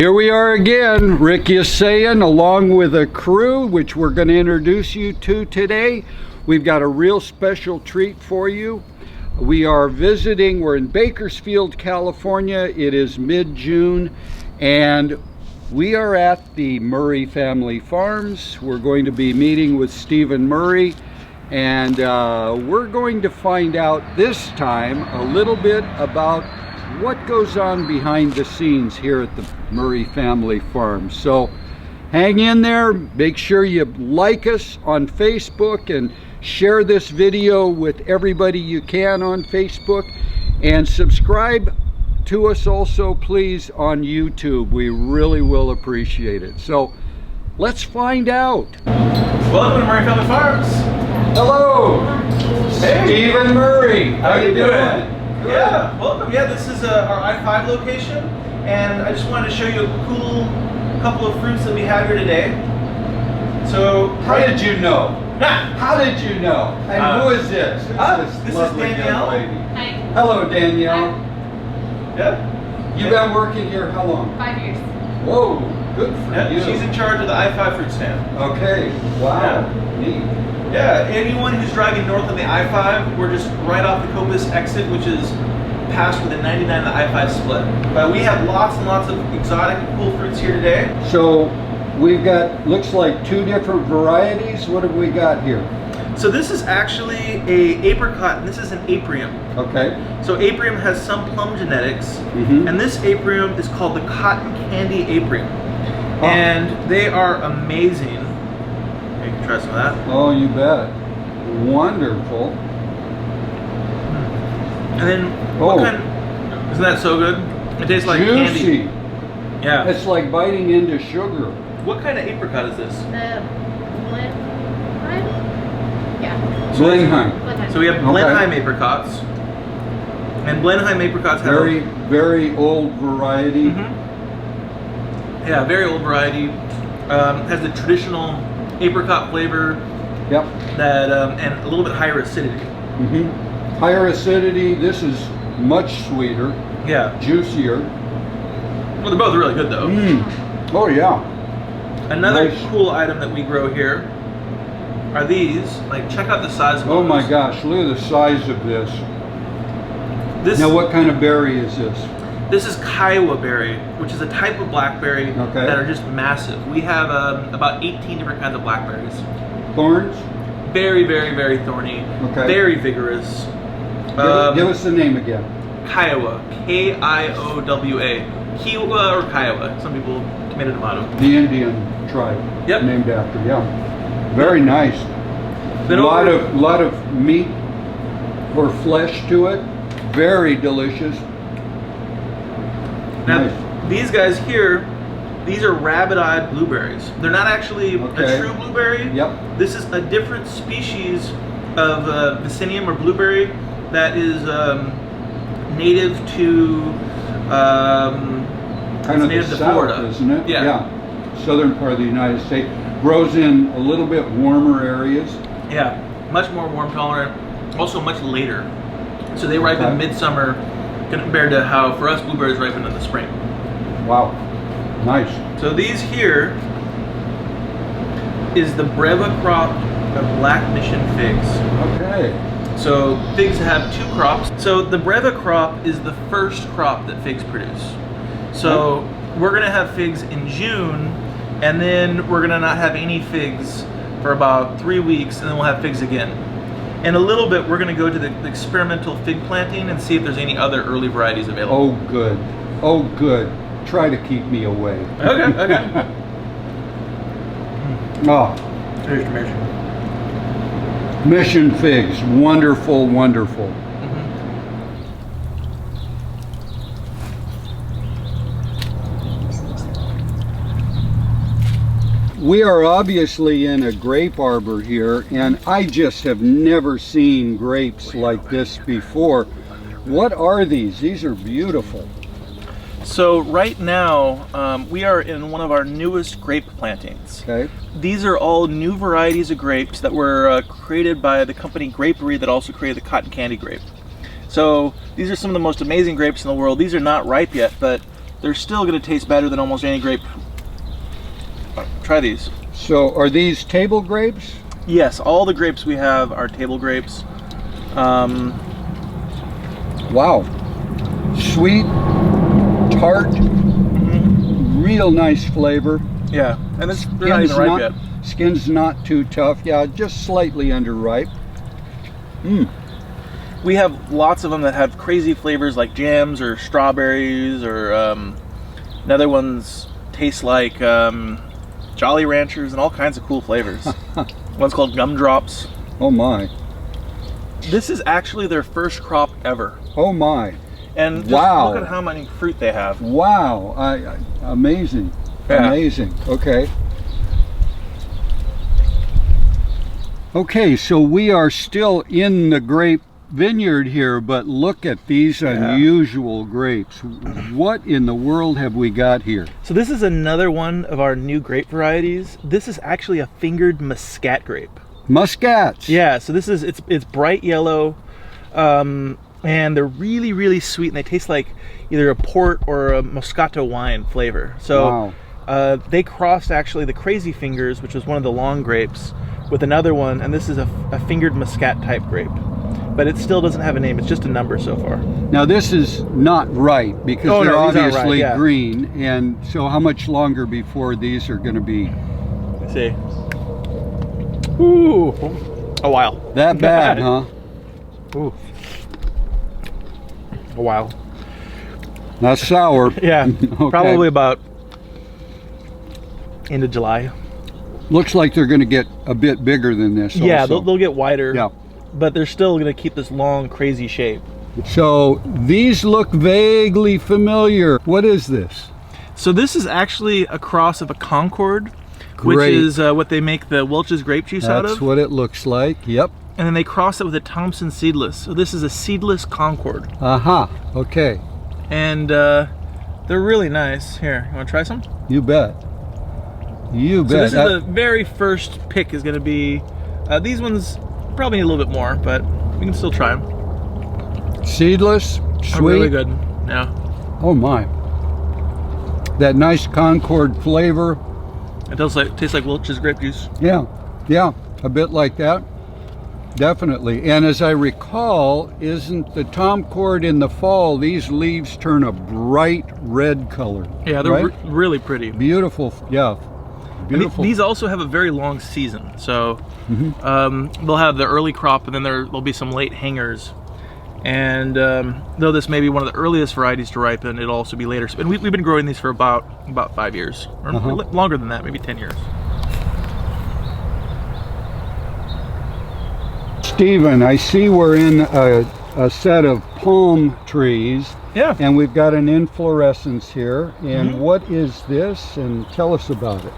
Here we are again, Rick Yasayan, along with a crew, which we're going to introduce you to today. We've got a real special treat for you. We are visiting, we're in Bakersfield, California. It is mid-June, and we are at the Murray Family Farms. We're going to be meeting with Stephen Murray, and we're going to find out this time a little bit about what goes on behind the scenes here at the Murray Family Farms. So hang in there, make sure you like us on Facebook and share this video with everybody you can on Facebook, and subscribe to us also please on YouTube. We really will appreciate it. So let's find out. Welcome to Murray Family Farms. Hello. Hey. Stephen Murray. How you doing? Yeah, welcome. Yeah, this is our I-5 location, and I just wanted to show you a cool couple of fruits that we have here today. So, how did you know? How did you know? And who is this? This is Danielle. Hi. Hello, Danielle. Hi. Yeah. You've been working here how long? 5 years. Whoa, good for you. She's in charge of the I-5 fruit stand. Okay. Wow. Neat. Yeah, anyone who's driving north on the I-5, we're just right off the Copus exit, which is past where the 99 and the I-5 split. But we have lots and lots of exotic and cool fruits here today. So we've got, looks like 2 different varieties. What have we got here? So this is actually a apricot, and this is an aprium. Okay. So aprium has some plum genetics, and this aprium is called the cotton candy aprium. Oh. And they are amazing. You can try some of that. Oh, you bet. Wonderful. And then, what kind? Isn't that so good? It tastes like juicy candy. Yeah. It's like biting into sugar. What kind of apricot is this? The Blenheim? Yeah. Blenheim. So we have Blenheim apricots. And Blenheim apricots have very old variety. Yeah, very old variety. Has the traditional apricot flavor. Yep. That and a little bit higher acidity. Higher acidity. This is much sweeter. Yeah. Juicier. Well, they're both really good though. Oh yeah. Another cool item that we grow here are these. Like, check out the size of those. Oh my gosh! Look at the size of this. Now, what kind of berry is this? This is Kiowa berry, which is a type of blackberry that are just massive. We have about 18 different kinds of blackberries. Thorns? Very, very, very thorny. Okay. Very vigorous. Give us the name again. Kiowa. K-I-O-W-A. Kiowa or Kiowa. Some people tomato tomato. The Indian tribe. Yep. Named after. Yeah. Very nice. A lot of meat or flesh to it. Very delicious. Now, these guys here, these are rabbit-eyed blueberries. They're not actually a true blueberry. Yep. This is a different species of Vicinium or blueberry that is native to kind of the south, Florida, isn't it? Yeah. Southern part of the United States. Grows in a little bit warmer areas. Yeah, much more warm tolerant. Also much later. So they ripen midsummer compared to how for us blueberries ripen in the spring. Wow, nice. So these here is the Breva crop of Black Mission figs. Okay. So figs have 2 crops. So the Breva crop is the first crop that figs produce. So we're gonna have figs in June, and then we're gonna not have any figs for about 3 weeks, and then we'll have figs again. In a little bit, we're going to go to the experimental fig planting and see if there's any other early varieties available. Oh, good. Oh, good. Try to keep me away. Okay. Oh. Here's your Mission figs. Wonderful, wonderful. We are obviously in a grape arbor here, and I just have never seen grapes like this before. What are these? These are beautiful. So right now, we are in one of our newest grape plantings. Okay. These are all new varieties of grapes that were created by the company Grapery that also created the cotton candy grape. So these are some of the most amazing grapes in the world. These are not ripe yet, but they're still going to taste better than almost any grape. Try these. So are these table grapes? Yes, all the grapes we have are table grapes. Wow. Sweet, tart, real nice flavor. Yeah, and they're not even ripe yet. Skin's not too tough. Yeah, just slightly underripe. We have lots of them that have crazy flavors like jams or strawberries, or another ones taste like Jolly Ranchers and all kinds of cool flavors. One's called Gumdrops. Oh my. This is actually their first crop ever. Oh my. And just wow. look at how many fruit they have. Wow. Amazing. Yeah. Amazing. Okay. Okay, so we are still in the grape vineyard here, but look at these unusual grapes. What in the world have we got here? So this is another one of our new grape varieties. This is actually a fingered muscat grape. Muscats. Yeah, so this is it's bright yellow, and they're really sweet, and they taste like either a port or a Moscato wine flavor. So they crossed actually the Crazy Fingers, which was one of the long grapes, with another one, and this is a fingered muscat type grape. But it still doesn't have a name. It's just a number so far. Now this is not ripe because they're obviously ripe, green. And so how much longer before these are going to be? Let's see. Ooh, a while. That bad, huh? Ooh. A while. That's sour. Yeah, Okay. probably about end of July. Looks like they're going to get a bit bigger than this. Yeah, also. they'll get wider. Yeah. But they're still going to keep this long, crazy shape. So these look vaguely familiar. What is this? So this is actually a cross of a Concord, which Great. is what they make the Welch's grape juice out of. That's what it looks like. Yep. And then they cross it with a Thompson seedless. So this is a seedless Concord. Aha. Okay. And they're really nice. Here, you want to try some? You bet. You So bet. this is the very first pick is going to be, these ones probably need a little bit more, but we can still try them. Seedless, sweet. Really good. Yeah. Oh my. That nice Concord flavor. It does tastes like Welch's grape juice. Yeah. Yeah. A bit like that. Definitely. And as I recall, isn't the Tom Cord in the fall, these leaves turn a bright red color. Yeah, they're right? really pretty. Beautiful. Yeah. Beautiful. These also have a very long season, so they'll have the early crop, and then there'll be some late hangers. And though this may be one of the earliest varieties to ripen, it'll also be later. And we've been growing these for about 5 years, or longer than that, maybe 10 years. Stephen, I see we're in a set of palm trees. Yeah. And we've got an inflorescence here. And what is this? And tell us about it.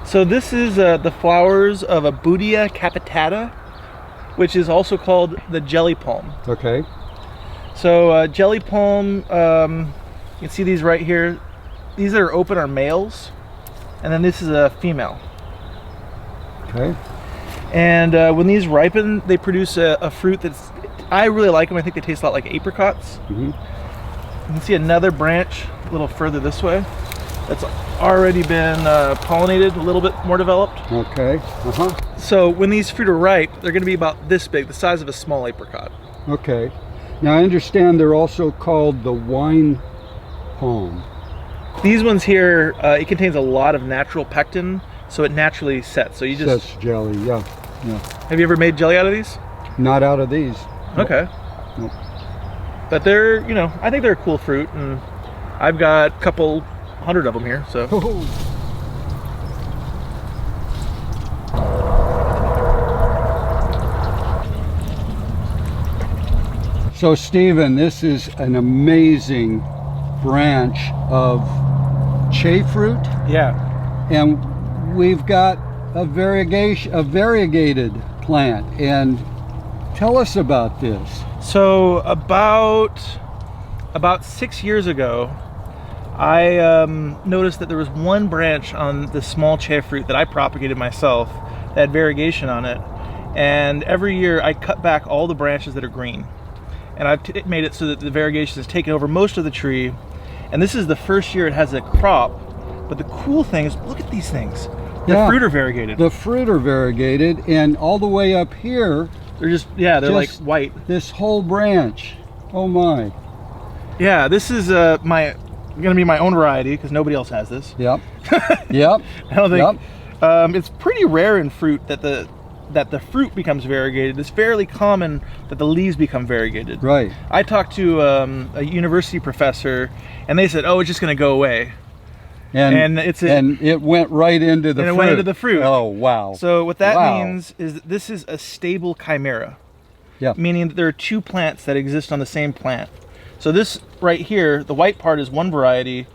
So this is the flowers of a Boodia capitata, which is also called the jelly palm. Okay. So jelly palm, you can see these right here. These that are open are males, and then this is a female. Okay. And when these ripen, they produce a fruit that's, I really like them. I think they taste a lot like apricots. You can see another branch a little further this way that's already been pollinated, a little bit more developed. Okay. So when these fruit are ripe, they're going to be about this big, the size of a small apricot. Okay. Now I understand they're also called the wine palm. These ones here, it contains a lot of natural pectin, so it naturally sets. So you just Sets jelly, yeah. Have you ever made jelly out of these? Not out of these. Okay. Nope. But they're, I think they're a cool fruit, and I've got a couple hundred of them here, so. So Stephen, this is an amazing branch of fruit, Yeah. and we've got a variegated plant. And tell us about this. So about 6 years ago, I noticed that there was one branch on the small fruit that I propagated myself that had variegation on it, and every year I cut back all the branches that are green, and I've made it so that the variegation has taken over most of the tree, And this is the first year it has a crop. But the cool thing is, look at these things. The Yeah. fruit are variegated. The fruit are variegated, and all the way up here, They're just, yeah, they're like just white. this whole branch. Oh my. Yeah, this is gonna be my own variety because nobody else has this. Yep. Yep. I don't think. Yep. It's pretty rare in fruit that the fruit becomes variegated. It's fairly common that the leaves become variegated. Right. I talked to a university professor, and they said, "Oh, it's just gonna go away." And it went right into the fruit. And it went into the fruit. Oh wow. So what that Wow. means is that this is a stable chimera. Yeah. Meaning that there are two plants that exist on the same plant. So this right here, the white part is one variety,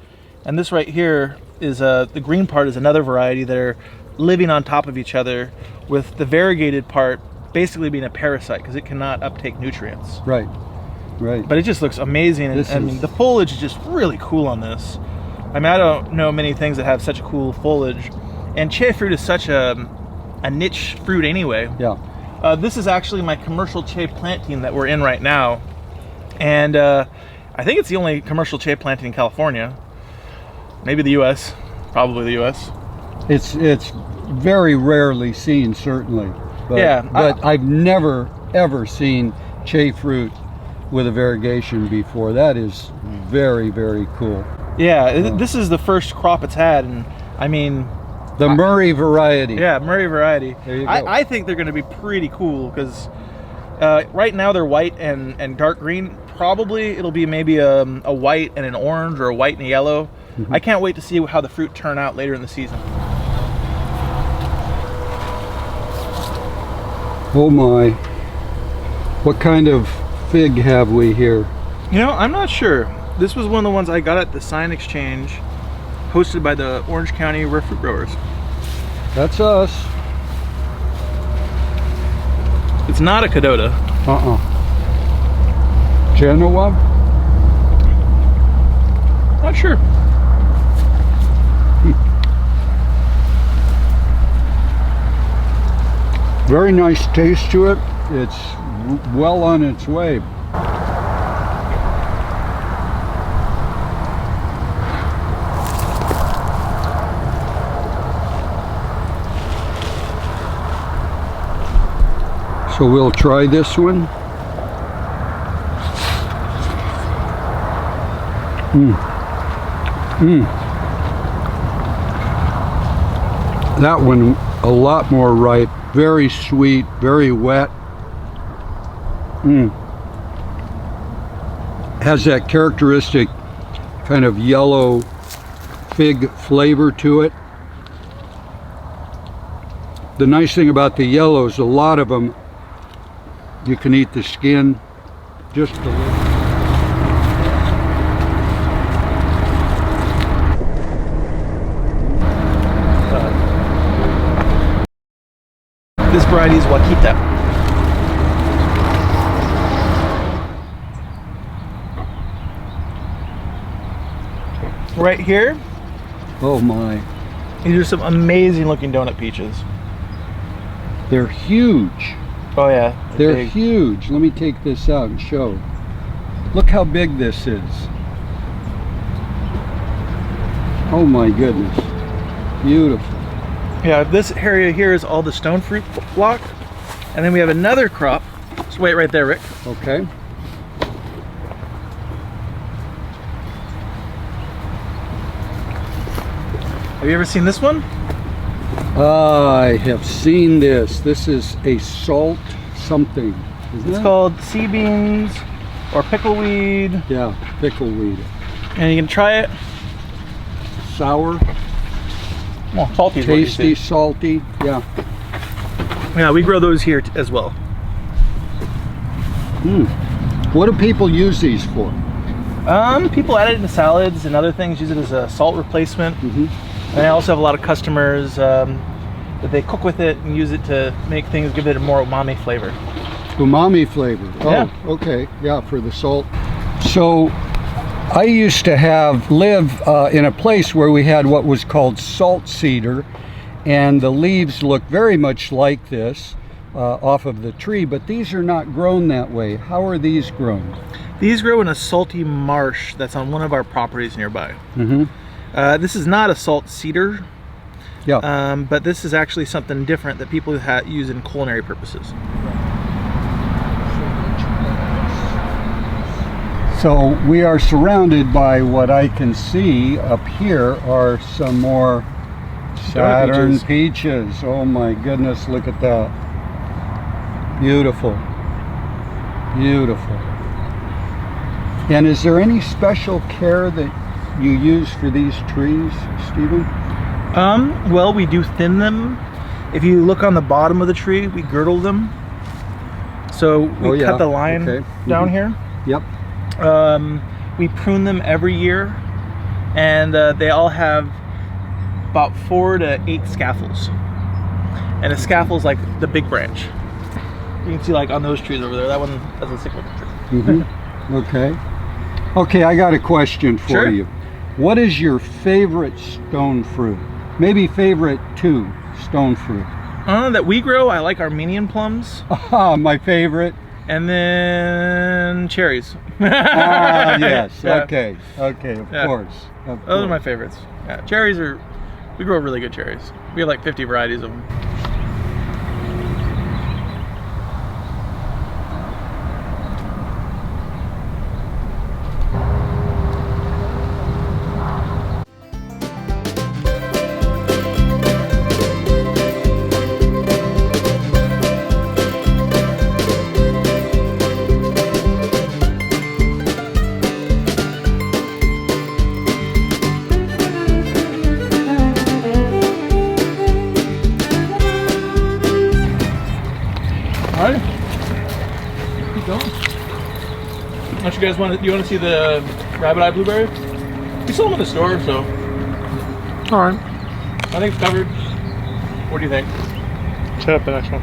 and this right here is the green part is another variety that are living on top of each other, with the variegated part basically being a parasite because it cannot uptake nutrients. Right. Right. But it just looks amazing, and I mean the foliage is just really cool on this. I mean, I don't know many things that have such a cool foliage, and cherry fruit is such a niche fruit anyway. Yeah. This is actually my commercial cherry planting that we're in right now, and I think it's the only commercial cherry planting in California, maybe the U.S., probably the U.S. It's very rarely seen, certainly. But, Yeah, but I've never ever seen cherry fruit with a variegation before. That is very, very cool. Yeah, this is the first crop it's had, and I mean, The Murray variety. yeah, Murray variety. There you go. I think they're going to be pretty cool because right now they're white and dark green. Probably it'll be maybe a white and an orange, or a white and a yellow. I can't wait to see how the fruit turn out later in the season. Oh my. What kind of fig have we here? You know, I'm not sure. This was one of the ones I got at the Sign Exchange, hosted by the Orange County Rare Fruit Growers. That's us. It's not a Cadota. Genoa? Not sure. Very nice taste to it. It's well on its way. So we'll try this one. That one a lot more ripe, very sweet, very wet. Has that characteristic kind of yellow fig flavor to it. The nice thing about the yellows, a lot of them, you can eat the skin. Just delicious. This variety is Wakita. Right here, Oh my, these are some amazing looking donut peaches. they're huge. Oh yeah, They're big. huge. Let me take this out and show. Look how big this is. Oh my goodness. Beautiful. Yeah, this area here is all the stone fruit block, and then we have another crop. Just wait right there, Rick. Okay. Have you ever seen this one? I have seen this. This is a salt something, isn't It's it? called sea beans or pickleweed, Yeah, pickleweed. and you can try it. Sour, Well, salty is what you tasty, say. salty. Yeah. Yeah, we grow those here as well. What do people use these for? People add it into salads and other things, use it as a salt replacement. And I also have a lot of customers that they cook with it and use it to make things, give it a more umami flavor. Umami flavor. Oh, Yeah. okay. Yeah, for the salt. So I used to live in a place where we had what was called salt cedar, and the leaves look very much like this off of the tree, but these are not grown that way. How are these grown? These grow in a salty marsh that's on one of our properties nearby. This is not a salt cedar, but this is actually something different that people use in culinary purposes. So we are surrounded by what I can see up here are some more Saturn peaches. Oh my goodness, look at that. Beautiful. Beautiful. And is there any special care that you use for these trees, Stephen? Well, we do thin them. If you look on the bottom of the tree, we girdle them. So we cut the line down here. Yep. We prune them every year, and they all have about 4 to 8 scaffolds. And a scaffold's like the big branch. You can see like on those trees over there, that one has a cyclical tree. Okay. Okay, I got a question for you. What is your favorite stone fruit? Maybe favorite 2 stone fruit. That we grow, I like Armenian plums. My favorite. And then cherries. Yes. Yeah. Okay. Okay. Of course. Those are my favorites. Yeah. Cherries are. We grow really good cherries. We have like 50 varieties of them. Alright. Keep going. Unless you guys want to, you want to see the rabbit eye blueberry? We sold them in the store, so. Alright. I think it's covered. What do you think? Set up the next one.